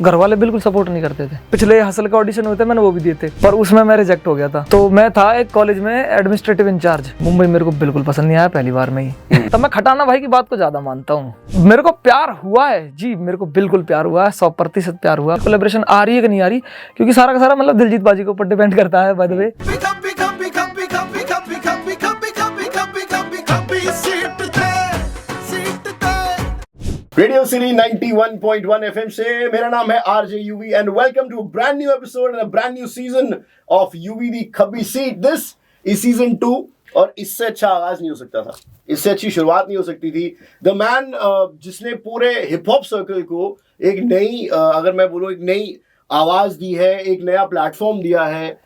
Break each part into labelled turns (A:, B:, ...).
A: घर वाले बिल्कुल सपोर्ट नहीं करते थे। पिछले हसल का ऑडिशन हुए थे, मैंने वो भी दिए थे, पर उसमें मैं रिजेक्ट हो गया था। तो मैं था एक कॉलेज में एडमिनिस्ट्रेटिव इंचार्ज। मुंबई मेरे को बिल्कुल पसंद नहीं आया पहली बार में ही। तब मैं खटाना भाई की बात को ज्यादा मानता हूँ। मेरे को प्यार हुआ है जी, मेरे को बिल्कुल प्यार हुआ है, 100% प्यार हुआ। कोलैबोरेशन आ रही है कि नहीं आ रही, क्योंकि सारा का सारा मतलब दिलजीत बाजी के ऊपर डिपेंड करता है। By the way
B: radio city 91.1 FM से मेरा नाम है RJ Yuvi and welcome to brand new episode and brand new season of Yuvi the Khabbi seat. This is season 2 और इससे अच्छा आगाज नहीं हो सकता था, इससे अच्छी शुरुआत नहीं हो सकती थी। द मैन जिसने पूरे हिप हॉप सर्कल को एक नई अगर मैं बोलूं एक नई आवाज दी है, एक नया प्लेटफॉर्म दिया है।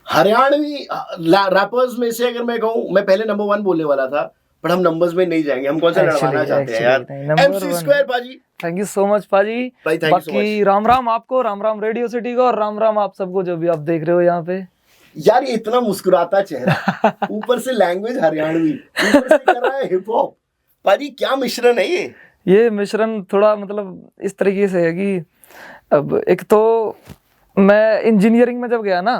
B: हरियाणवी रैपर्स में से अगर मैं कहूं, मैं पहले नंबर 1 बोलने वाला था, पर हम नंबर्स में नहीं जाएंगे। हम कौन सा लड़वाना चाहते हैं यार? MC स्क्वायर पाजी,
A: थैंक यू सो मच पाजी। बाकी राम राम आपको, राम राम रेडियो सिटी को, और राम राम आप सबको जो भी आप देख रहे हो यहाँ पे।
B: यार ये इतना मुस्कुराता चेहरा, ऊपर से लैंग्वेज हरियाणवी, ऊपर से कर रहा है हिप हॉप। पाजी क्या मिश्रण है ये
A: मिश्रण थोड़ा मतलब इस तरीके से है कि अब एक तो मैं इंजीनियरिंग में जब गया ना,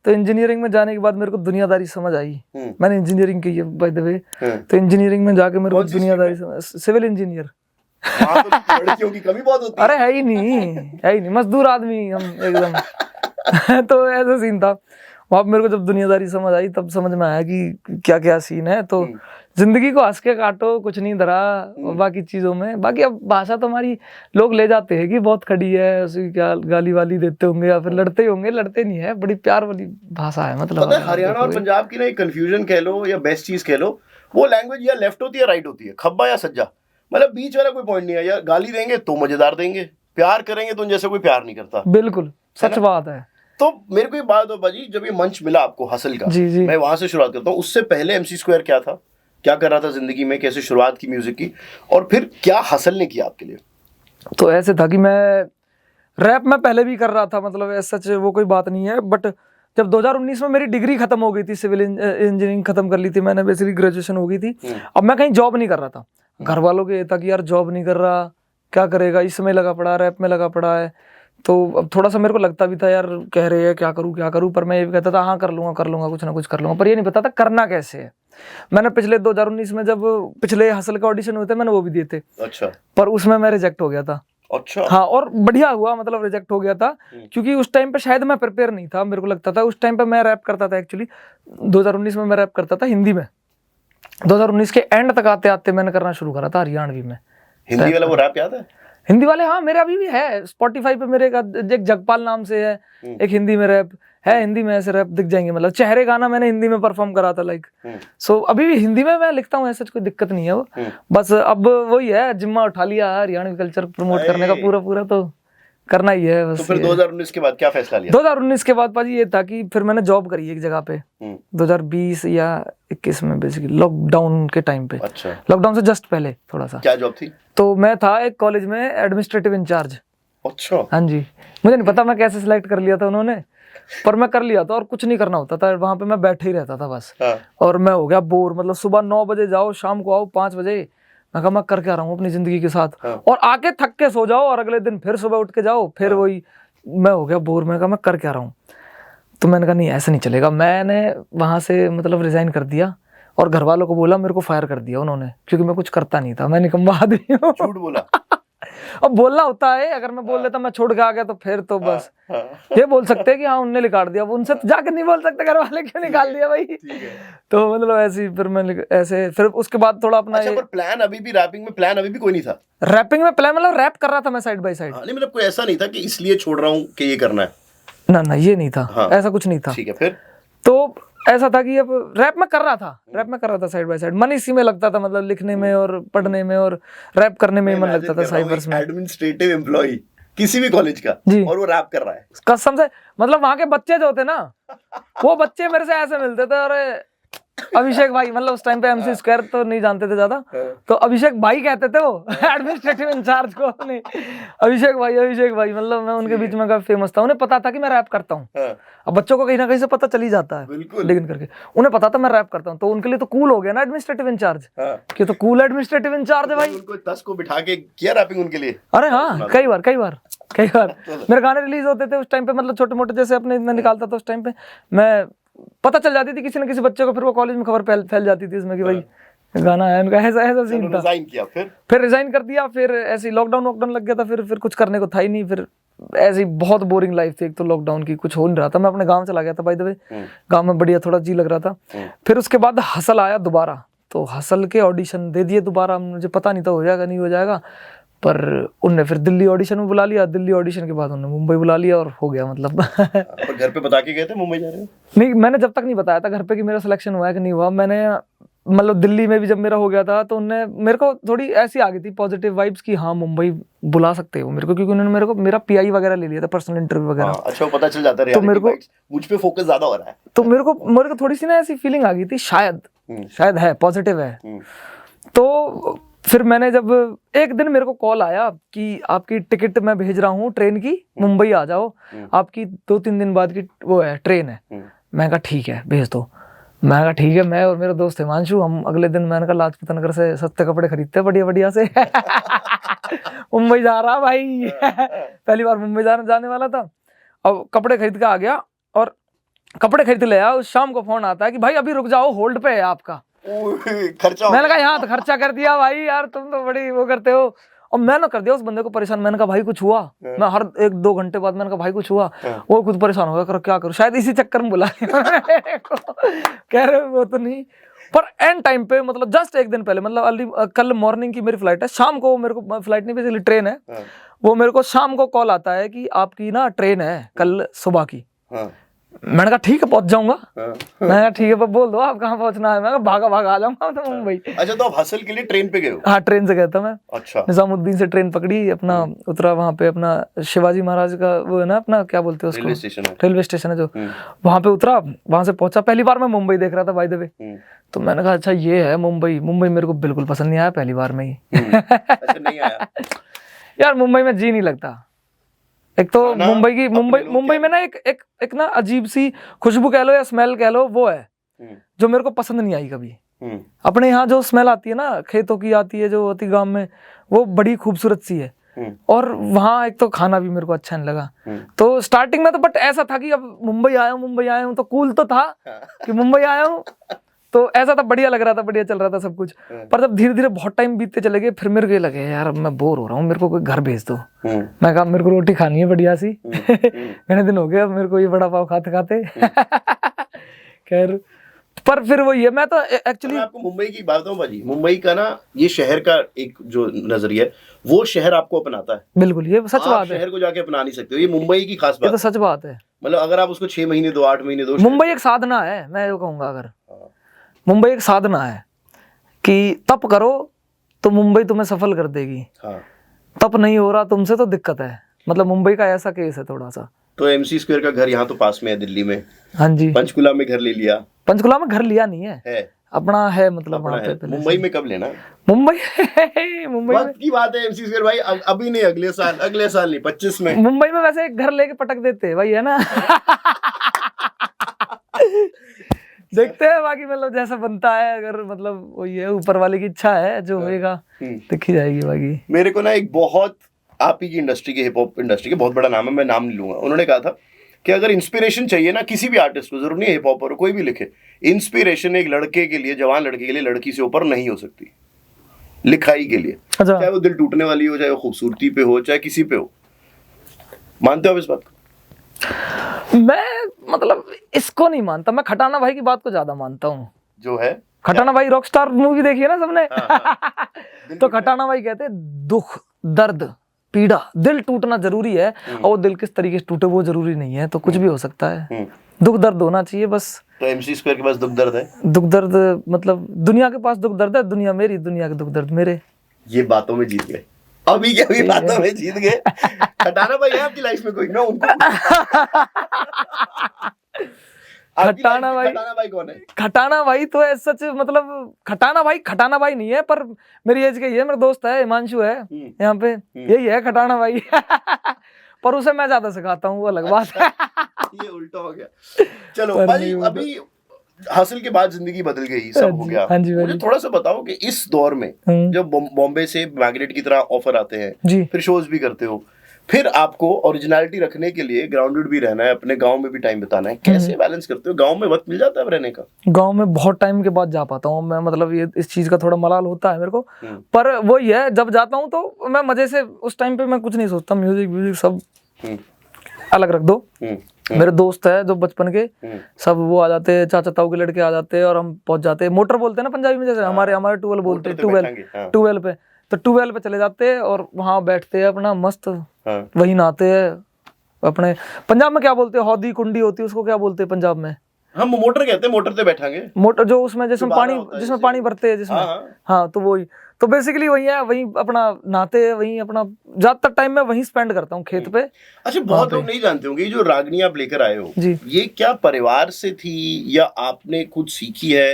A: तो इंजीनियरिंग में जाने के बाद मेरे को दुनियादारी समझ आई। मैंने इंजीनियरिंग की है बाय द वे, तो इंजीनियरिंग में जाके मेरे को दुनियादारी समझ, सिविल इंजीनियर।
B: तो लड़कियों की कमी बहुत होती है।
A: अरे है ही नहीं, मजदूर आदमी हम एकदम। तो ऐसा सीन था वहाँ पे। मेरे को जब दुनियादारी समझ आई तब समझ में आया कि क्या क्या सीन है। तो जिंदगी को हंस के काटो, कुछ नहीं धरा बाकी चीजों में। बाकी अब भाषा तो हमारी लोग ले जाते हैं कि बहुत खड़ी है, उसकी क्या गाली वाली देते होंगे या फिर लड़ते होंगे। लड़ते नहीं है, बड़ी प्यार वाली भाषा है। मतलब
B: पता है हरियाणा और पंजाब की ना एक कंफ्यूजन कह लो या बेस्ट चीज कह लो, वो लैंग्वेज या लेफ्ट होती है राइट होती है, खब्बा या सज्जा। मतलब बीच वाला कोई पॉइंट नहीं है। यार गाली देंगे तो मजेदार देंगे, प्यार करेंगे तो जैसे कोई प्यार नहीं करता।
A: बिल्कुल सच बात है।
B: तो मेरे को ये बात हो बाजी, जब ये मंच मिला आपको हसल का,
A: जी।
B: मैं वहां से शुरुआत करता हूँ। उससे पहले MC स्क्वायर क्या था, क्या कर रहा था जिंदगी में, कैसे शुरुआत की म्यूजिक की, और फिर क्या हसल ने किया आपके लिए?
A: तो ऐसे था कि मैं रैप में पहले भी कर रहा था, मतलब ऐसा सच वो कोई बात नहीं है। बट जब 2019 में मेरी डिग्री खत्म हो गई थी, सिविल इंजीनियरिंग खत्म कर ली थी मैंने, बेसिकली ग्रेजुएशन हो गई थी। अब मैं कहीं जॉब नहीं कर रहा था। घर वालों के था कि यार जॉब नहीं कर रहा, क्या करेगा, इसमें लगा पड़ा, रैप में लगा पड़ा है। तो अब थोड़ा सा मेरे को लगता भी था यार, कह रहे हैं क्या करूँ, पर मैं ये भी कहता था हाँ कर लूंगा, कुछ ना कुछ कर लूंगा, पर ये नहीं पता था करना कैसे है। मैंने पिछले 2019 में जब पिछले हसल का ऑडिशन हुए थे, मैंने वो भी दिए थे।
B: अच्छा।
A: पर उसमें मैं रिजेक्ट हो गया था।
B: अच्छा।
A: हाँ, और बढ़िया हुआ, मतलब रिजेक्ट हो गया था क्योंकि उस टाइम पे शायद मैं प्रिपेयर नहीं था। मेरे को लगता था उस टाइम पे मैं रैप करता था, एक्चुअली 2019 में मैं रैप करता था हिंदी में। 2019 के एंड तक आते आते मैंने करना शुरू करा था हरियाणवी में।
B: हिंदी वाला वो रैप याद है?
A: हिंदी वाले हाँ, मेरे अभी भी है स्पॉटिफाई पे। मेरे एक जगपाल नाम से है, एक हिंदी में रैप है। हिंदी में ऐसे रैप दिख जाएंगे, मतलब चेहरे गाना मैंने हिंदी में परफॉर्म करा था लाइक। सो अभी भी हिंदी में मैं लिखता हूँ, ऐसा कोई दिक्कत नहीं है वो। बस अब वही है, जिम्मा उठा लिया हरियाणवी कल्चर प्रमोट करने का पूरा तो करना ही है बस।
B: तो फिर 2019 के बाद क्या फैसला लिया?
A: 2019 के बाद पाजी ये था कि फिर मैंने जॉब करी एक जगह पे 2020 या 21 में, बेसिकली लॉकडाउन के टाइम पे।
B: अच्छा।
A: लॉकडाउन से जस्ट पहले थोड़ा सा।
B: क्या जॉब थी?
A: तो मैं था एक कॉलेज में एडमिनिस्ट्रेटिव इंचार्ज।
B: अच्छा।
A: हाँ जी, मुझे नहीं पता मैं कैसे सिलेक्ट कर लिया था उन्होंने, पर मैं कर लिया था। और कुछ नहीं करना होता था वहां पे, मैं बैठे ही रहता था बस। और मैं हो गया बोर, मतलब सुबह 9 बजे जाओ, शाम को आओ 5 बजे। मैं कहा मैं करके आ रहा हूँ अपनी जिंदगी के साथ। और आके थक के सो जाओ और अगले दिन फिर सुबह उठ के जाओ, फिर वही। मैं हो गया बोर, मैं कहा मैं करके आ रहा हूँ। तो मैंने कहा नहीं ऐसा नहीं चलेगा। मैंने वहां से मतलब रिजाइन कर दिया और घर वालों को बोला, मेरे को फायर कर दिया उन्होंने, क्योंकि मैं कुछ करता नहीं था। मैं निकम्मा आदमी हूँ।
B: झूठ बोला?
A: अब बोलना होता है, अगर मैं बोल देता मैं छोड़ के आ गया तो फिर तो बस ये बोल सकते हैं कि हाँ उनने निकाल दिया। अब उनसे तो जाके नहीं बोल सकते घर वाले क्यों निकाल दिया भाई। तो मतलब ऐसे फिर मैं ऐसे, फिर उसके बाद थोड़ा अपना।
B: अच्छा, पर प्लान अभी भी रैपिंग में प्लान अभी भी कोई नहीं था?
A: रैपिंग में प्लान मतलब रैप कर रहा था मैं साइड बाय साइड।
B: नहीं मतलब कोई ऐसा नहीं था कि इसलिए छोड़ रहा हूँ कि ये करना है?
A: ना ये नहीं था। ऐसा कुछ नहीं था।
B: ठीक है। फिर
A: तो ऐसा था कि अब रैप में कर रहा था साइड बाय साइड। मन इसी में लगता था, मतलब लिखने में और पढ़ने में और रैप करने में मन लगता था साइबर्स में।
B: एडमिनिस्ट्रेटिव एम्प्लॉय किसी भी कॉलेज का और वो रैप कर रहा है
A: कसम से। मतलब वहां के बच्चे जो थे ना, वो बच्चे मेरे से ऐसे मिलते थे, अरे अभिषेक भाई, मतलब उस टाइम पे MC स्क्वायर तो नहीं जानते थे ज्यादा, तो अभिषेक भाई कहते थे वो एडमिनिस्ट्रेटिव इंचार्ज को। नहीं, अभिषेक भाई, मतलब मैं उनके बीच में काफी फेमस था। उन्हें पता था कि मैं रैप करता हूँ। अब बच्चों को कहीं ना कहीं से पता चल ही जाता है, लेकिन करके उन्हें पता था मैं रैप करता हूँ। तो उनके लिए तो कूल हो गया ना एडमिनिस्ट्रेटिव इंचार्ज, कि तो कूल एडमिनिस्ट्रेटिव इंचार्ज है भाई।
B: उनको 10 को बिठा के किया रैपिंग उनके लिए?
A: अरे हाँ, कई बार कई बार मेरे गाने रिलीज होते थे उस टाइम पे, मतलब छोटे मोटे जैसे अपने मैं निकालता था उस टाइम पे, मैं पता चल जाती थी किसी न किसी बच्चे को, फिर वो कॉलेज में खबर फैल जाती थी इसमें कि भाई गाना है इनका, ऐसा सीन था।
B: रिजाइन किया
A: फिर रिजाइन कर दिया, फिर ऐसे लॉकडाउन लग गया था, फिर कुछ करने को था ही नहीं, फिर ऐसी बहुत बोरिंग लाइफ थी, एक तो लॉकडाउन की, कुछ हो नहीं रहा था। मैं अपने गांव चला गया था बाय द वे, गांव में बढ़िया थोड़ा जी लग रहा था। फिर उसके बाद हसल आया दोबारा, तो हसल के ऑडिशन दे दिए दोबारा, मुझे पता नहीं था हो जाएगा नहीं हो जाएगा, पर उनने फिर दिल्ली ऑडिशन में बुला लिया, दिल्ली ऑडिशन के बाद उन्होंने मुंबई बुला लिया और हो गया मतलब।
B: पर घर पे बता के गए थे मुंबई जा रहे हो?
A: नहीं, मैंने जब तक नहीं बताया था घर पे कि मेरा सिलेक्शन हुआ है कि नहीं हुआ। मैंने मतलब दिल्ली में भी जब मेरा हो गया था तो उनने मेरे को थोड़ी ऐसी आ गई थी पॉजिटिव वाइब्स कि हाँ मुंबई बुला सकते हो मेरे को, क्योंकि उन्होंने मेरे को मेरा पीआई वगैरह ले लिया था, पर्सनल इंटरव्यू वगैरह।
B: अच्छा, पता चल जाता है
A: तो मेरे को
B: मुझ पे फोकस ज्यादा हो रहा है,
A: तो मेरे को थोड़ी सी ना ऐसी फीलिंग आ गई थी, शायद है पॉजिटिव है। तो फिर मैंने जब एक दिन मेरे को कॉल आया कि आपकी टिकट मैं भेज रहा हूँ ट्रेन की, मुंबई आ जाओ, आपकी 2-3 दिन बाद की वो है ट्रेन है। मैं कहा ठीक है भेज दो। मैं कहा ठीक है, मैं और मेरे दोस्त हिमांशु, हम अगले दिन मैंने कहा लाजपत नगर से सस्ते कपड़े खरीदते बढ़िया बढ़िया से मुंबई जा रहा भाई पहली बार मुंबई जाने वाला था। अब कपड़े खरीद के आ गया और कपड़े खरीद ले आया, उस शाम को फोन आता है कि भाई अभी रुक जाओ, होल्ड पे है आपका
B: खर्चा। मैंने
A: कहा यहाँ तो खर्चा कर दिया भाई, यार तुम तो बड़ी वो करते हो। और मैंने कर दिया उस बंदे को परेशान। मैंने कहा भाई कुछ हुआ? मैं हर 1-2 घंटे बाद मैंने कहा भाई कुछ हुआ? वो खुद परेशान हो गया, करो क्या करूं, शायद इसी चक्कर में बुला कह रहे वो तो नहीं। पर एंड टाइम पे मतलब जस्ट एक दिन पहले, मतलब कल मॉर्निंग की मेरी फ्लाइट है, शाम को मेरे को फ्लाइट नहीं बेसिकली ट्रेन है, वो मेरे को शाम को कॉल आता है कि आपकी ना ट्रेन है कल सुबह की। मैंने कहा ठीक है पहुंच जाऊंगा। मैंने कहा ठीक है बोल दो आप कहाँ पहुंचना है। मैं कहा भागा आ जाऊंगा तो मुंबई।
B: अच्छा, तो आप हसल के लिए ट्रेन पे गए हो?
A: हाँ ट्रेन से गया था मैं।
B: अच्छा।
A: निजामुद्दीन से ट्रेन पकड़ी, अपना उतरा वहाँ पे, अपना शिवाजी महाराज का वो है ना अपना क्या बोलते हैं उसको, रेलवे स्टेशन है जो, वहाँ पे उतरा, वहाँ से पहुंचा। पहली बार मैं मुंबई देख रहा था बाय द वे, तो मैंने कहा अच्छा ये है मुंबई। मुंबई मेरे को बिल्कुल पसंद नहीं आया पहली बार में ही।
B: अच्छा, नहीं आया
A: यार मुंबई में जी नहीं लगता। एक तो मुंबई में ना एक ना अजीब सी खुशबू कह लो या स्मेल कह लो, वो है जो मेरे को पसंद नहीं आई कभी। अपने यहाँ जो स्मेल आती है ना खेतों की आती है, जो होती गांव में, वो बड़ी खूबसूरत सी है। और वहाँ एक तो खाना भी मेरे को अच्छा नहीं लगा। तो स्टार्टिंग में तो बट ऐसा था कि अब मुंबई आया हूँ तो कूल तो था कि मुंबई आया हूँ, तो ऐसा था, बढ़िया लग रहा था, बढ़िया चल रहा था सब कुछ। पर जब धीरे धीरे बहुत टाइम बीतते चले गए, फिर मेरे को ये लगे यार अब मैं बोर हो रहा हूँ, मेरे को कोई घर भेज दो। मैं कहा मेरे को रोटी खानी है बढ़िया सी घने दिन हो गए अब मेरे को ये बड़ा पाव खाते खाते खैर। पर फिर वो ये मैं तो एक्चुअली
B: आपको मुंबई की बात बताऊं भाजी, मुंबई का ना ये शहर का एक जो नजरिया है वो शहर आपको अपनाता है।
A: बिल्कुल, ये सच बात है।
B: शहर को जाके अपना नहीं सकते हो, ये मुंबई की खास बात है।
A: ये तो सच बात है।
B: मतलब अगर आप उसको 6 महीने दो, 8 महीने दो,
A: मुंबई एक साधना है, मैं ये कहूंगा। अगर मुंबई एक साधना है कि तप करो तो मुंबई तुम्हें सफल कर देगी। तप नहीं हो रहा तुमसे तो दिक्कत है। मतलब मुंबई का ऐसा केस है थोड़ा सा।
B: तो एमसी स्क्वायर का घर यहाँ तो पास में है दिल्ली में।
A: हाँ जी।
B: पंचकुला में घर ले लिया?
A: पंचकुला में घर लिया नहीं है, अपना है, मतलब वहाँ पे।
B: मुंबई में कब लेना?
A: मुंबई
B: वक्त की बात है एमसी स्क्वायर भाई, अभी नहीं, अगले साल नहीं, 25 में।
A: मुंबई में वैसे एक घर लेके पटक देते भाई, है ना देखते हैं बाकी, मतलब जैसा बनता है, अगर मतलब वही है, ऊपर वाले की इच्छा है, जो होएगा देखी जाएगी बाकी।
B: मेरे को ना एक बहुत आप ही की इंडस्ट्री के, हिप हॉप इंडस्ट्री के बहुत बड़ा नाम है, मैं नाम नहीं लूंगा, उन्होंने कहा था कि अगर इंस्पिरेशन चाहिए ना किसी भी आर्टिस्ट को, जरूर नहीं हिप हॉपर कोई भी लिखे, इंस्पिरेशन एक लड़के के लिए, जवान लड़के के लिए लड़की से ऊपर नहीं हो सकती लिखाई के लिए।
A: अच्छा।
B: चाहे वो दिल टूटने वाली हो, चाहे वो खूबसूरती पे हो, चाहे किसी पे हो। मानते हो आप इस बात को?
A: मैं मतलब इसको नहीं मानता, मैं खटाना भाई की बात को ज्यादा मानता हूँ। जो है खटाना भाई, रॉकस्टार मूवी देखी है ना सबने? तो खटाना भाई कहते हैं दुख, दर्द, पीड़ा, दिल टूटना जरूरी है, और वो दिल किस तरीके से टूटे वो जरूरी नहीं है, तो कुछ भी हो सकता है। दुख दर्द होना चाहिए बस।
B: तो एमसी स्क्वायर के पास दुख दर्द है?
A: दुख दर्द मतलब दुनिया के पास दुख दर्द है, दुनिया मेरी, दुनिया के दुख दर्द मेरे।
B: ये बातों में जीत गए, अभी क्या भी बातों में जीत गए। खटाना भाई है आपकी लाइफ में कोई? मैं उनको खटाना भाई कौन है? खटाना भाई तो सच मतलब खटाना भाई नहीं है, पर मेरी एज का ही है, मेरा दोस्त है हिमांशु है यहाँ पे, यही है खटाना भाई पर उसे मैं ज्यादा सिखाता हूँ, वो अलग बात है। ये उल्टा हो गया। चलो भाई, अभी हासिल के बाद जिंदगी बदल गई, सब हो गया। मुझे थोड़ा सा बताओ कि इस दौर में जब बॉम्बे से मैग्नेट की तरह ऑफर आते हैं, फिर शोज भी करते हो, फिर आपको ओरिजिनलिटी रखने के लिए ग्राउंडेड भी रहना है, अपने गांव में भी टाइम बिताना है, कैसे बैलेंस करते हो? गांव में वक्त मिल जाता है अब रहने का?
A: गांव में बहुत टाइम के बाद जा पाता हूँ मैं, मतलब ये इस चीज का थोड़ा मलाल होता है मेरे को, पर वो ये है जब जाता हूँ तो मैं मजे से, उस टाइम पे मैं कुछ नहीं सोचता, म्यूजिक सब अलग रख दो। मेरे दोस्त है जो बचपन के, सब वो आ जाते, चाचा ताऊ के लड़के आ जाते और हम पहुंच जाते, मोटर बोलते हैं ना पंजाबी में, जैसे हमारे टूवेल बोलते हैं, टूवेल पे, तो टूवेल पे चले जाते हैं और वहां बैठते हैं अपना मस्त, वही नहाते हैं। अपने पंजाब में क्या बोलते हैं, हौदी कुंडी होती है उसको क्या बोलते हैं पंजाब में? हम
B: मोटर कहते हैं, मोटर पे बैठांगे,
A: मोटर जो उसमें जिसमें पानी भरते हैं जिसमें, हाँ तो वही, तो बेसिकली वही है, वही अपना नहाते हैं, वही अपना ज्यादातर टाइम मैं वहीं स्पेंड करता हूँ खेत पे।
B: अच्छा, बहुत लोग नहीं जानते होंगे जो रागनी आप लेकर आए हो जी, ये क्या परिवार से थी या आपने खुद सीखी है?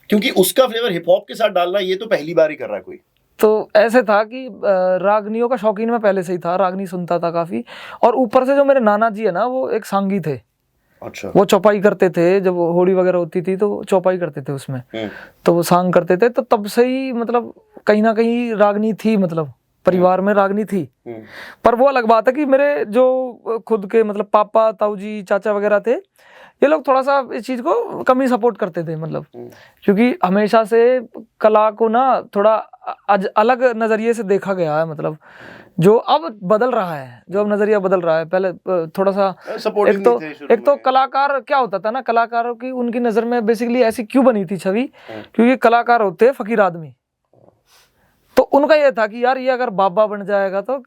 B: क्योंकि उसका फ्लेवर हिप हॉप के साथ डालना ये तो पहली बार ही कर रहा है कोई।
A: तो ऐसे था कि रागनियों का शौकीन मैं पहले से ही था, रागनी सुनता था काफी, और ऊपर से जो मेरे नाना जी है ना वो एक सांगी थे।
B: अच्छा।
A: वो चौपाई करते थे, जब होली वगैरह होती थी तो चौपाई करते थे उसमें, तो वो सांग करते थे, तो तब से ही मतलब कहीं ना कहीं रागनी थी, मतलब परिवार में रागनी थी। पर वो अलग बात है कि मेरे जो खुद के मतलब पापा ताऊ जी चाचा वगैरह थे, ये लोग थोड़ा सा इस चीज को कम ही सपोर्ट करते थे, मतलब क्योंकि हमेशा से कला को ना थोड़ा अलग नजरिए से देखा गया है, मतलब जो अब बदल रहा है, जो अब नजरिया बदल रहा है, पहले थोड़ा सा एक तो कलाकार क्या होता था ना, कलाकारों की उनकी नजर में बेसिकली ऐसी क्यों बनी थी छवि, क्योंकि कलाकार होते हैं फकीर आदमी, तो उनका ये था कि यार ये अगर बाबा बन जाएगा तो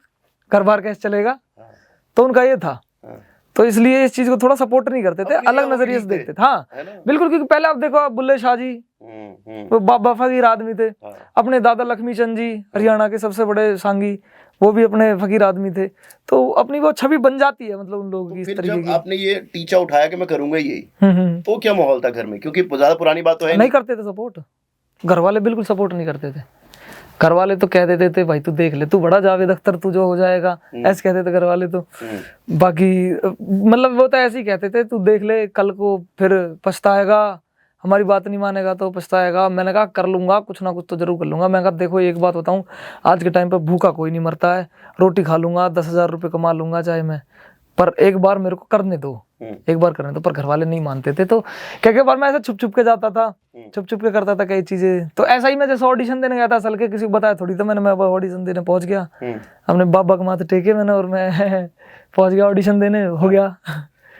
A: घर बार कैसे चलेगा, तो उनका ये था, तो इसलिए इस चीज को थोड़ा सपोर्ट नहीं करते थे, अलग नजरिए से देखते थे। हाँ बिल्कुल, क्योंकि पहले आप देखो, आप बुल्ले शाह जी वो बाबा फकीर आदमी थे, अपने दादा लक्ष्मी चंद जी हरियाणा के सबसे बड़े सांगी, वो भी अपने फकीर आदमी थे, तो अपनी वो छवि बन जाती है, मतलब उन लोगों की इस तरीके की।
B: आपने ये टीचा उठाया कि मैं करूंगा यही, तो क्या माहौल था घर में? क्योंकि ज्यादा पुरानी बात तो है
A: नहीं करते थे सपोर्ट, घर वाले बिल्कुल सपोर्ट नहीं करते थे। घर वाले तो कह देते थे भाई तू देख ले, तू बड़ा जावेद अख्तर तू जो हो जाएगा, ऐसे कहते थे घर वाले तो। बाकी मतलब वो तो ऐसे ही कहते थे, तू देख ले कल को फिर पछताएगा, हमारी बात नहीं मानेगा तो पछताएगा। मैंने कहा कर लूंगा, कुछ ना कुछ तो जरूर कर लूंगा। मैं कहा देखो एक बात बताऊं, आज के टाइम पे भूखा कोई नहीं मरता है, रोटी खा लूंगा, 10,000 रुपये कमा लूंगा चाहे मैं, पर एक बार मेरे को करने दो, एक बार करने दो। पर घर वाले नहीं मानते थे, तो कई बार मैं ऐसा छुप छुप के जाता था, छुप छुप के करता था कई चीजें। तो ऐसा ही मैं जैसे ऑडिशन देने गया था असल के, किसी को बताया थोड़ी, तो मैं ऑडिशन देने पहुंच गया, अपने बाबा के माथे टेके मैंने और मैं पहुंच गया ऑडिशन देने, हो गया।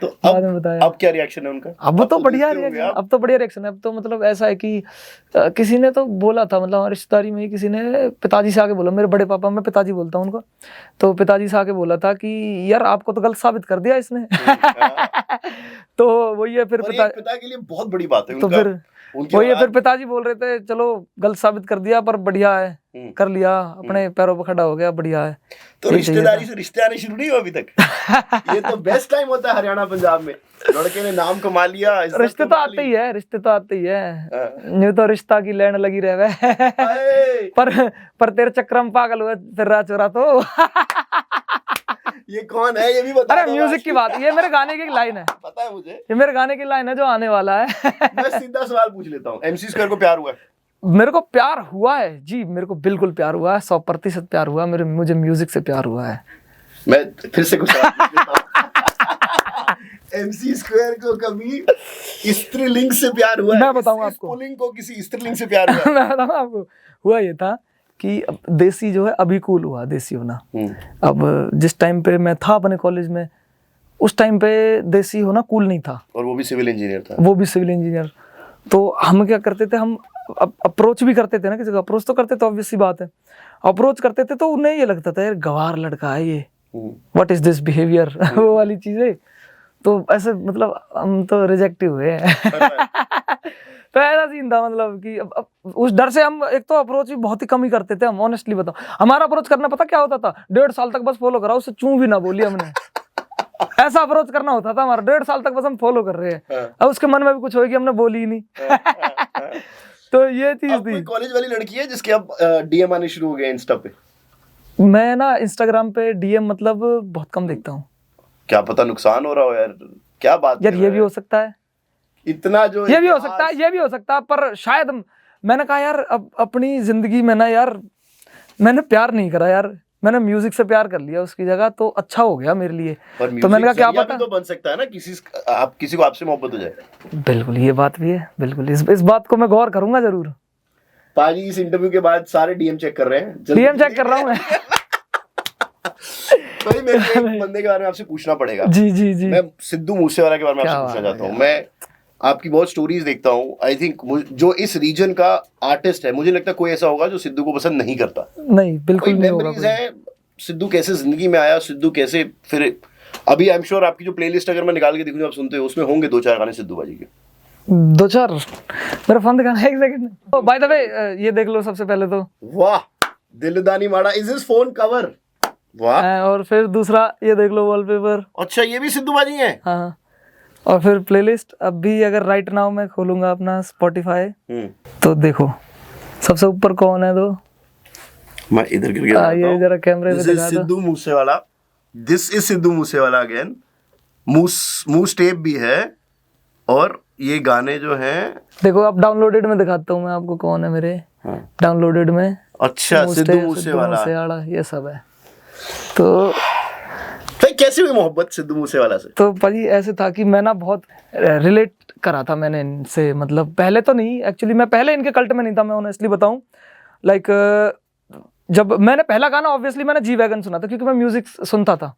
B: तो अब क्या रिएक्शन है उनका?
A: अब तो बढ़िया रिएक्शन, अब तो बढ़िया रिएक्शन है। अब तो मतलब ऐसा है कि किसी ने तो बोला था, मतलब हमारी रिश्तेदारी में ही किसी ने पिताजी से आके बोला, मेरे बड़े पापा, मैं पिताजी बोलता हूँ उनको, तो पिताजी से आके बोला था कि यार आपको तो गलत साबित कर दिया इसने। तो वही है, फिर
B: पिता के लिए बहुत बड़ी बात है।
A: तो फिर वही है, फिर पिताजी बोल रहे थे चलो गलत साबित कर दिया पर बढ़िया है, कर लिया, अपने पैरों पर खड़ा हो गया, बढ़िया है।
B: तो रिश्तेदारी से रिश्ते आने शुरू नहीं हुए अभी तक? ये तो बेस्ट टाइम होता है हरियाणा पंजाब में, लड़के ने नाम कमा लिया,
A: रिश्ते तो आते ही है, रिश्ते तो आते ही है, नहीं तो रिश्ता की लैंड लगी रहे। पर तेरे चक्कर में पागल हुआ फिर रहा चोरा तो।
B: ये कौन है ये भी बता।
A: अरे म्यूजिक की बात, ये मेरे गाने की लाइन है,
B: पता है मुझे,
A: ये मेरे गाने की लाइन है जो आने वाला है।
B: मैं सीधा सवाल पूछ लेता हूँ, MC स्क्वायर को प्यार हुआ है?
A: मेरे को प्यार हुआ है जी, मेरे को बिल्कुल प्यार हुआ है, 100% प्यार हुआ है, मुझे म्यूजिक से प्यार हुआ है।
B: मैं फिर से कुछ MC स्क्वायर को कभी स्त्रीलिंग से प्यार हुआ है?
A: मैं बताऊं आपको,
B: पुल्लिंग को किसी स्त्रीलिंग से प्यार हुआ है?
A: मैं बताऊं आपको, हुआ ये था कि देसी जो है अभी कूल हुआ, देसी होना। अब जिस टाइम पे मैं था अपने कॉलेज में, उस टाइम पे देसी होना कूल नहीं था,
B: और वो भी सिविल इंजीनियर था।
A: वो भी सिविल इंजीनियर। तो हम क्या करते थे, हम अप्रोच भी करते थे ना, किसी को अप्रोच तो करते थे, ऑब्वियस सी बात है, अप्रोच करते थे तो उन्हें ये लगता था यार गवार लड़का है ये, व्हाट इज दिस बिहेवियर, वो वाली चीजें। तो ऐसे मतलब हम तो रिजेक्ट हुए हैं। तो ऐसा सीन था, मतलब कि अब उस डर से हम एक तो अप्रोच भी बहुत ही कम ही करते थे। हम ऑनेस्टली बताओ, हमारा अप्रोच करना पता क्या होता था, 1.5 साल तक बस फॉलो करा, उससे चूं भी ना बोली हमने। ऐसा अप्रोच करना होता था हमारा, 1.5 साल तक बस हम फॉलो कर रहे हैं, अब उसके मन में भी कुछ होगी, हमने बोली ही नहीं। तो ये चीज थी।
B: कॉलेज वाली लड़की है जिसके अब DM आने शुरू हो गए इंस्टा पे?
A: मैं ना इंस्टाग्राम पे DM मतलब बहुत कम देखता हूँ।
B: क्या पता नुकसान हो रहा हो यार, क्या बात
A: यार, ये भी हो सकता है,
B: इतना जो
A: ये भी हो सकता है, ये भी हो सकता है, पर शायद मैंने कहा यार अब अपनी जिंदगी में ना यार मैंने प्यार नहीं करा यार, मैंने म्यूजिक से प्यार कर लिया उसकी जगह, तो अच्छा हो गया मेरे लिए।
B: पर
A: तो मैंने कहा क्या
B: जरिया
A: पता,
B: भी तो बन सकता है ना, किसी को आपसे मोहब्बत हो जाए।
A: बिल्कुल ये बात भी है, बिल्कुल इस बात को मैं गौर करूंगा जरूर।
B: पाजी इस इंटरव्यू के बाद सारे डीएम चेक कर रहे हैं,
A: डीएम चेक कर रहा हूँ मैं।
B: भाई मेरे को एक बंदे के बारे में आपसे पूछना पड़ेगा।
A: जी जी जी।
B: मैं सिद्धू मूसेवाला के बारे में
A: क्या
B: आपसे पूछना
A: बात है,
B: चाहता हूँ। मैं आपकी बहुत स्टोरीज देखता हूँ। आई थिंक जो इस रीजन का आर्टिस्ट है, मुझे लगता है कोई ऐसा होगा जो सिद्धू को पसंद नहीं करता।
A: नहीं बिल्कुल
B: कोई
A: नहीं होगा
B: मेमोरीज
A: कोई।
B: है सिद्धू कैसे जिंदगी में आया, सिद्धू कैसे फिर अभी आई एम श्योर आपकी जो प्लेलिस्ट अगर मैं निकाल के देखूँ आप सुनते हो, उसमें होंगे 2-4 गाने सिद्धू बाजी के।
A: 2-4 मेरा फोन दिखाना है, एक सेकंड। तो बाय द वे ये देख लो सबसे पहले तो।
B: वाह, दिलदानी माड़ा इज हिज फोन कवर। वाह।
A: और फिर दूसरा ये देख लो वॉलपेपर।
B: अच्छा, ये भी सिद्धू बाजी है।
A: हाँ, और फिर प्लेलिस्ट अब भी अगर राइट नाउ मैं खोलूंगा अपना स्पॉटिफाई तो देखो सबसे ऊपर कौन है। तो
B: मैं इधर करके
A: ये जरा कैमरे पे दिखा दो।
B: Sidhu Moosewala, this is Sidhu Moosewala again. Moosetape भी है और ये गाने जो हैं,
A: देखो अब डाउनलोडेड में दिखाता हूँ मैं आपको कौन है मेरे डाउनलोडेड में।
B: अच्छा सिद्धू मूसेवाला,
A: ये सब है। तो
B: भाई कैसे हुई मोहब्बत सिद्धू मूसेवाला से?
A: तो भाई ऐसे था कि मैं ना बहुत रिलेट करा था मैंने इनसे, मतलब पहले तो नहीं, एक्चुअली मैं पहले इनके कल्ट में नहीं था, मैं ऑनेस्टली बताऊं। लाइक जब मैंने पहला गाना ऑब्वियसली मैंने जी वैगन सुना था, क्योंकि मैं म्यूजिक सुनता था।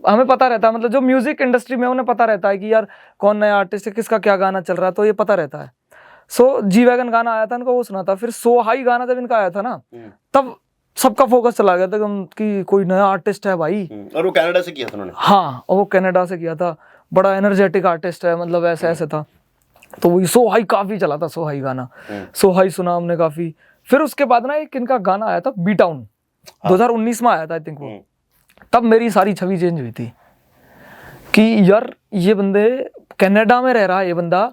A: हमें पता रहता है, मतलब जो म्यूजिक इंडस्ट्री में उन्हें पता रहता है कि यार कौन नया आर्टिस्ट है, किसका क्या गाना चल रहा है, तो ये पता रहता है। सो जी वैगन गाना आया था इनका, वो सुना था। फिर सो हाई गाना जब इनका आया था ना, तब सबका फोकस चला गया था कि कोई नया आर्टिस्ट है भाई।
B: और वो कनाडा से किया था उन्होंने।
A: हाँ, वो कनाडा से किया था, बड़ा एनर्जेटिक आर्टिस्ट है, मतलब ऐसे ऐसे था। तो वही सो हाई काफी चला था, सो हाई गाना। सो हाई सुना हमने काफी। फिर उसके बाद ना एक इनका गाना आया था बी टाउन, 2019 में आया था आई थिंक वो। तब मेरी सारी छवि चेंज हुई थी कि यार ये बंदे कनाडा में रह रहा है ये बंदा,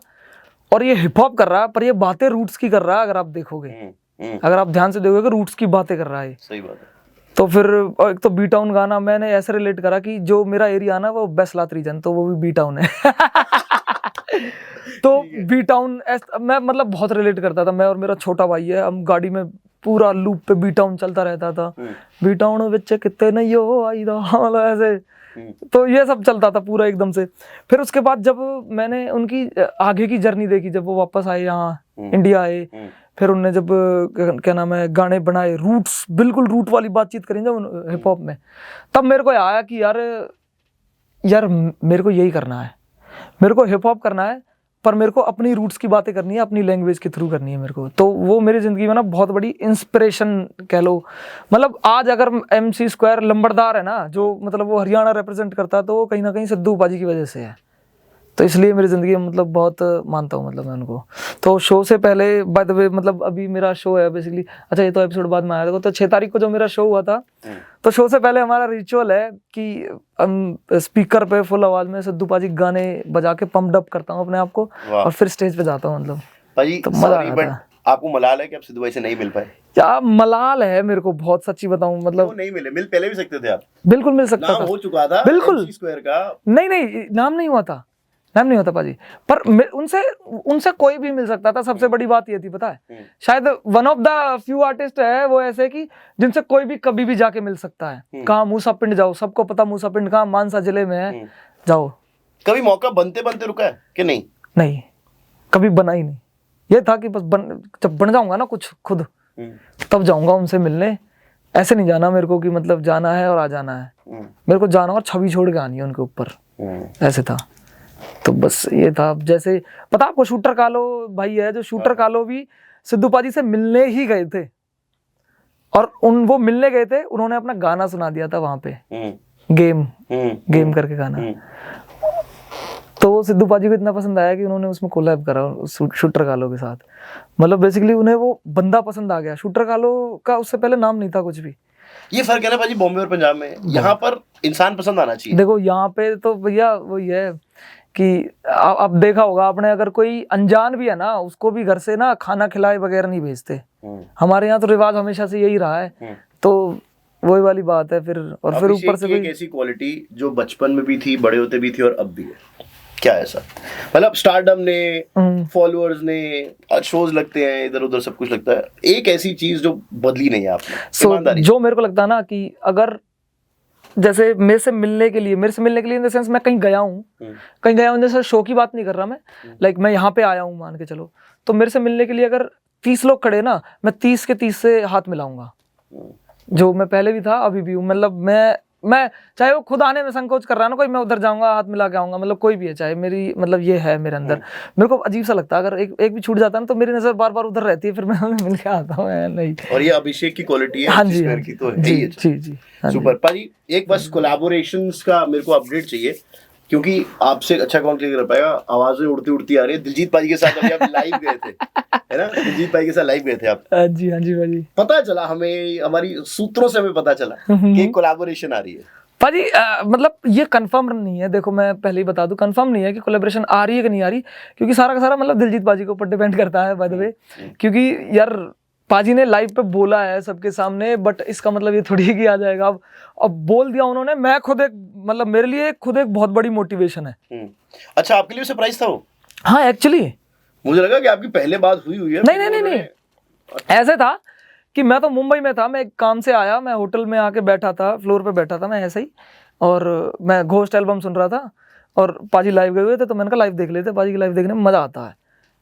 A: और ये हिप हॉप कर रहा है, पर ये बातें रूट्स की कर रहा है। अगर आप देखोगे, अगर आप ध्यान से देखोगे, रूट्स की बातें कर रहा है।
B: सही बात है।
A: तो फिर एक तो बी टाउन गाना मैंने ऐसे रिलेट करा कि जो मेरा एरिया ना वो बेसलात रीजन, तो वो भी बी टाउन है। तो बी टाउन मैं मतलब बहुत रिलेट करता था। मैं और मेरा छोटा भाई है, हम गाड़ी में पूरा लूप पे बी टाउन चलता रहता था। बी टाउन बच्चे कितने नहीं हो आई दा, मतलब ऐसे। तो ये सब चलता था पूरा एकदम से। फिर उसके बाद जब मैंने उनकी आगे की जर्नी देखी, जब वो वापस आए यहाँ इंडिया आए, फिर उनने जब क्या नाम है गाने बनाए, रूट्स, बिल्कुल रूट वाली बातचीत करें जब हिप हॉप में, तब मेरे को आया कि यार मेरे को यही करना है, मेरे को हिप हॉप करना है, पर मेरे को अपनी रूट्स की बातें करनी है, अपनी लैंग्वेज के थ्रू करनी है मेरे को। तो वो मेरी जिंदगी में ना बहुत बड़ी इंस्पिरेशन कह लो। मतलब आज अगर MC स्क्वायर लंबड़दार है ना, जो मतलब वो हरियाणा रिप्रेजेंट करता है, तो वो कहीं ना कहीं सिद्धू बाजी की वजह से है। तो इसलिए मेरी ज़िंदगी में मतलब बहुत मानता हूँ मतलब मैं उनको। तो शो से पहले बाय द वे, मतलब अभी मेरा शो है बेसिकली, अच्छा ये तो एपिसोड बाद में आया था, तो 6 तारीख को जो मेरा शो हुआ था, तो शो से पहले हमारा रिचुअल है कि हम स्पीकर पे फुल आवाज में सिद्धू पाजी गाने बजा के पंप अप करता हूँ अपने आप को, और फिर स्टेज पे जाता हूँ। मतलब तो मजा आता है।
B: आपको मलाल है कि आप सिद्धू भाई से नहीं मिल पाए?
A: क्या मलाल है मेरे को, बहुत सच्ची बताऊं, मतलब
B: नहीं मिले, मिल पहले भी सकते थे आप।
A: बिल्कुल मिल सकता था,
B: नाम हो चुका था
A: बिल्कुल
B: MC स्क्वायर का।
A: नहीं नाम नहीं हुआ था, नाम नहीं होता पाजी, पर उनसे कोई भी मिल सकता था। सबसे बड़ी बात ये थी, पता है, शायद one of the few artist है वो ऐसे कि जिनसे कोई भी कभी भी जाके मिल सकता है। कहाँ मूसा पिंड जाओ, सबको पता मूसा पिंड कहाँ, मानसा जिले में है, जाओ।
B: कभी मौका बनते बनते रुका है कि नहीं?
A: नहीं, कभी बना ही नहीं। ये था कि बस जब बन जाऊंगा ना कुछ खुद, तब जाऊंगा उनसे मिलने। ऐसे नहीं जाना मेरे को कि मतलब जाना है और आ जाना है, मेरे को जाना और छवि छोड़ के आनी है उनके ऊपर, ऐसे था। तो बस ये था। जैसे पता आपको शूटर कालो भाई है, जो शूटर कालो भी सिद्धू पाजी से मिलने ही गए थे, और वो मिलने गए थे, उन्होंने अपना गाना सुना दिया था वहां पे, गेम करके गाना। तो सिद्धू पाजी को इतना पसंद आया कि उन्होंने उसमें कोलैब करा शूटर कालो के साथ। मतलब बेसिकली उन्हें वो बंदा पसंद आ गया। शूटर कालो का उससे पहले नाम नहीं था कुछ भी।
B: ये फर्क है ना भाजी बॉम्बे और पंजाब में, यहाँ पर इंसान पसंद आना चाहिए।
A: देखो यहाँ पे तो भैया वही है कि आप देखा होगा आपने, अगर कोई अनजान भी है ना, उसको भी घर से ना खाना खिलाए बगैर नहीं भेजते। हमारे यहाँ तो रिवाज हमेशा से यही रहा है। तो वही वाली बात है फिर। और फिर ऊपर से
B: एक ऐसी क्वालिटी जो बचपन में भी थी, बड़े होते भी थी और अब भी है। क्या है ऐसा? मतलब स्टारडम ने, फॉलोअर्स ने, शोज लगते हैं इधर उधर, सब कुछ लगता है, एक ऐसी चीज जो बदली नहीं है आपने, ईमानदारी।
A: जो मेरे को लगता है ना कि अगर जैसे मेरे से मिलने के लिए इन द सेंस मैं कहीं गया हूँ, जैसे शो की बात नहीं कर रहा मैं, लाइक मैं यहाँ पे आया हूँ मान के चलो, तो मेरे से मिलने के लिए अगर 30 लोग खड़े ना, मैं 30 के 30 से हाथ मिलाऊंगा, जो मैं पहले भी था अभी भी हूँ। मतलब मैं चाहे वो खुद आने में संकोच कर रहा है ना कोई, मैं उधर जाऊंगा हाथ मिला के आऊंगा, मतलब कोई भी है, चाहे मेरी मतलब ये है मेरे अंदर। मेरे को अजीब सा लगता है अगर एक भी छूट जाता है ना, तो मेरी नजर बार बार उधर रहती है, फिर मैं उन्हें मिल के आता हूँ नहीं।
B: और ये अभिषेक की क्वालिटी है,
A: हाँ जी,
B: की तो है
A: जी
B: ही है।
A: जी जी,
B: सुपर पाजी। एक बस कोलैबोरेशंस का मेरे को अपडेट चाहिए, क्योंकि आपसे अच्छा कौन क्लियर कर पाएगा, आवाजें उड़ती उड़ती आ रही है। दिलजीत पाजी के साथ अभी आप लाइव गए थे, है ना? दिलजीत भाई के साथ लाइव गए थे आप।
A: हाँ जी भाजी।
B: पता चला हमें, हमारी सूत्रों से हमें पता चला कि कोलैबोरेशन आ रही है
A: पाजी। मतलब ये कंफर्म नहीं है, देखो मैं पहले ही बता दूं, कंफर्म नहीं है कि कोलैबोरेशन आ रही है कि नहीं आ रही, क्योंकि सारा का सारा मतलब दिलजीत पाजी के ऊपर डिपेंड करता है बाय द वे। क्योंकि यार पाजी ने लाइव पे बोला है सबके सामने, बट इसका मतलब ये थोड़ी है कि आ जाएगा। अब बोल दिया उन्होंने, मैं खुद एक मतलब मेरे लिए खुद एक बहुत बड़ी मोटिवेशन है।
B: अच्छा, आपके लिए सरप्राइज था वो?
A: हाँ एक्चुअली
B: मुझे लगा कि आपकी पहले बात हुई है।
A: नहीं, ऐसे था कि मैं तो मुंबई में था, मैं एक काम से आया, मैं होटल में आके बैठा था, फ्लोर पे बैठा था मैं ऐसे ही, और मैं घोस्ट एल्बम सुन रहा था, और पाजी लाइव गए हुए थे, तो मैंने कहा लाइव देख लेते, पाजी की लाइव देखने में मजा आता है।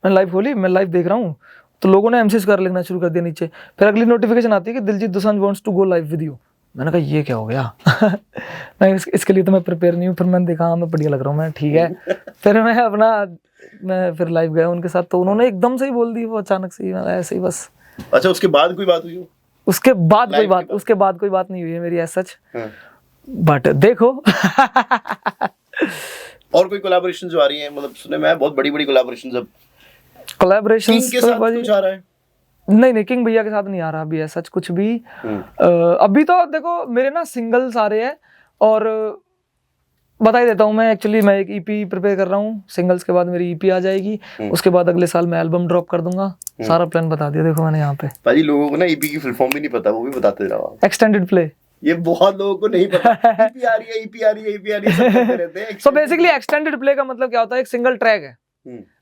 A: मैंने लाइव खोली, मैं लाइव देख रहा हूँ, तो लोगों ने एमसीज कर लिखना शुरू कर दिया नीचे। फिर अगली नोटिफिकेशन आती है कि Diljit Dosanjh wants to go live with you. मैंने कहा ये क्या हो गया मैं इसके लिए तो मैं प्रिपेयर नहीं हूँ। फिर मैंने देखा हाँ मैं बढ़िया लग रहा हूँ, मैं ठीक है। फिर मैं फिर लाइव गया उनके साथ, तो उन्होंने एकदम से ही बोल दी वो, अचानक से ही, ऐसे ही बस।
B: अच्छा, उसके बाद कोई बात हुई हो?
A: उसके बाद कोई बात नहीं हुई है मेरी एज सच, बट देखो
B: और कोई कोलैबोरेशन जो आ रही है, मतलब सुने मैं बहुत बड़ी कोलैबोरेशंस अब
A: कोलैबोरेशंस
B: के साथ कुछ आ रहा है?
A: नहीं किंग भैया के साथ नहीं आ रहा अभी ऐसा कुछ भी। अभी तो देखो मेरे ना सिंगल्स आ रहे हैं, और बता ही देता हूँ मैं, एक्चुअली मैं एक ईपी प्रिपेयर कर रहा हूँ, सिंगल्स के बाद मेरी ईपी आ जाएगी, उसके बाद अगले साल मैं एल्बम ड्रॉप कर दूंगा। सारा प्लान बता दिया देखो मैंने यहाँ पे।
B: भाई लोगों को ना ईपी की फुल फॉर्म भी नहीं पता, वो भी बताते रहो।
A: एक्सटेंडेड प्ले, ये
B: बहुत लोगों को नहीं पता। ईपी आ रही है सब कहते रहते हैं।
A: सो बेसिकली एक्सटेंडेड प्ले का मतलब क्या होता है, एक सिंगल ट्रैक है,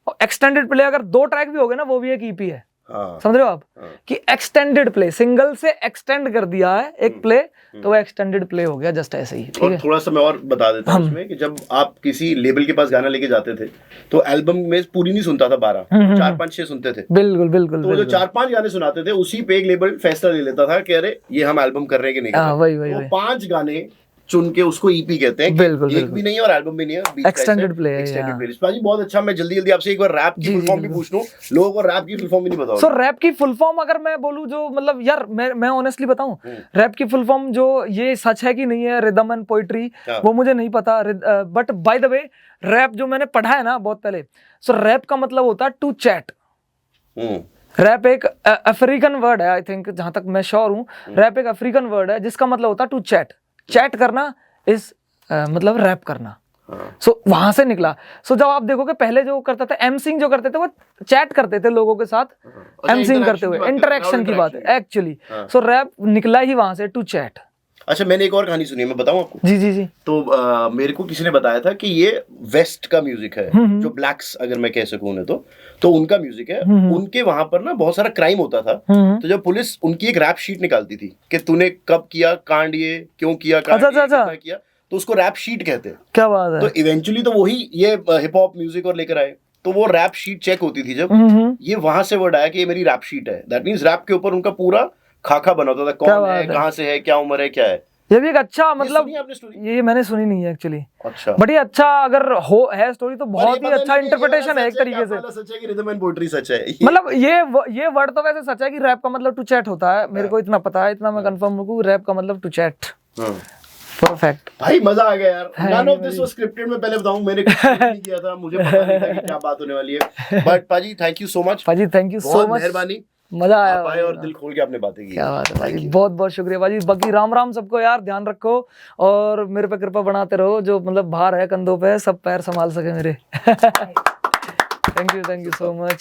A: और एक्सटेंडेड प्ले अगर 2 ट्रैक भी हो गए ना, वो भी एक ईपी है। समझ रहे हो आप कि एक्सटेंडेड प्ले, सिंगल से एक्सटेंड कर दिया है एक प्ले, तो वो एक्सटेंडेड प्ले हो गया, जस्ट ऐसे ही। ठीक है,
B: थोड़ा सा मैं और बता देता हूँ इसमें कि जब आप किसी लेबल के पास गाना लेके जाते थे, तो एल्बम में पूरी नहीं सुनता था, 12 4 5 6 सुनते थे।
A: बिल्कुल
B: तो जो 4 5 गाने सुनाते थे, उसी पे एक लेबल फैसला ले लेता था कि अरे ये हम एल्बम कर रहे हैं कि नहीं कर रहे। वो 5 गाने चुन के उसको ईपी कहते हैं। एक भी नहीं है और एल्बम भी नहीं है,
A: एक्सटेंडेड प्ले है।
B: Extended play. पाजी बहुत अच्छा, मैं जल्दी आपसे एक बार रैप की फुल फॉर्म भी पूछ लूं, लोगों को रैप की फुल फॉर्म भी नहीं पता।
A: सो रैप की फुल फॉर्म अगर मैं बोलूं, जो मतलब यार मैं ऑनेस्टली बताऊं, रैप की फुल फॉर्म जो ये सच है कि नहीं है, रिदम एंड पोइट्री, वो मुझे नहीं पता, but by the way rap जो मैंने पढ़ा है ना बहुत पहले, सो रैप का मतलब होता है टू चैट। रैप एक अफ्रीकन वर्ड है, आई थिंक, जहां तक मैं श्योर हूं, रैप एक अफ्रीकन वर्ड है जिसका मतलब होता है टू चैट। चैट करना इज मतलब रैप करना। सो वहां से निकला। सो जब आप देखोगे पहले जो करता था एमसिंग, जो करते थे वो चैट करते थे लोगों के साथ, एमसिंग करते हुए, इंटरेक्शन की बात है एक्चुअली। सो रैप निकला ही वहां से, टू चैट।
B: अच्छा, मैंने एक और कहानी सुनी है, मैं बताऊं आपको?
A: जी।
B: तो मेरे को किसी ने बताया था कि ये वेस्ट का म्यूजिक है, जो ब्लैक्स अगर मैं कह सकूं उन्हें, तो उनका म्यूजिक है। उनके वहां पर ना बहुत सारा क्राइम होता था, तो जब पुलिस उनकी एक रैप शीट निकालती थी कि तूने कब किया कांड, ये क्यों किया कांड, कितना किया, तो उसको रैप शीट कहते हैं।
A: क्या बात है।
B: तो इवेंचुअली तो वही ये हिप हॉप म्यूजिक और लेकर आए, तो वो रैप शीट चेक होती थी जब, ये वहां से वर्ड आया कि ये मेरी रैप शीट है। दैट मींस रैप के ऊपर उनका पूरा खाका बना होता था, कौन है, कहां से है, क्या उम्र है, क्या है।
A: ये भी एक अच्छा मतलब, ये मैंने सुनी नहीं है एक्चुअली। अच्छा, बट ये अच्छा अगर है स्टोरी, तो बहुत ही अच्छा इंटरप्रिटेशन है एक तरीके से।
B: सच है कि रिदम एंड पोएट्री सच है।
A: मतलब ये वर्ड तो वैसे सच है कि रैप का मतलब टू चैट होता है, मेरे को इतना पता है, इतना मैं कंफर्म हूं, रैप का मतलब टू चैट। परफेक्ट
B: भाई, मजा आ गया यार। None of this was scripted. मैं पहले बताऊं, मैंने कुछ नहीं किया था, मुझे पता नहीं था कि क्या बात होने वाली है। बट पाजी थैंक यू सो मच।
A: पाजी थैंक यू सो मच,
B: मेहरबानी,
A: मजा आया
B: भाई, और दिल खोल के आपने बातें की।
A: क्या बात है भाई, बहुत बहुत शुक्रिया भाई। बाकी राम सबको यार, ध्यान रखो और मेरे पे कृपा बनाते रहो, जो मतलब भार है कंधों पे सब पैर संभाल सके मेरे। Thank you so much.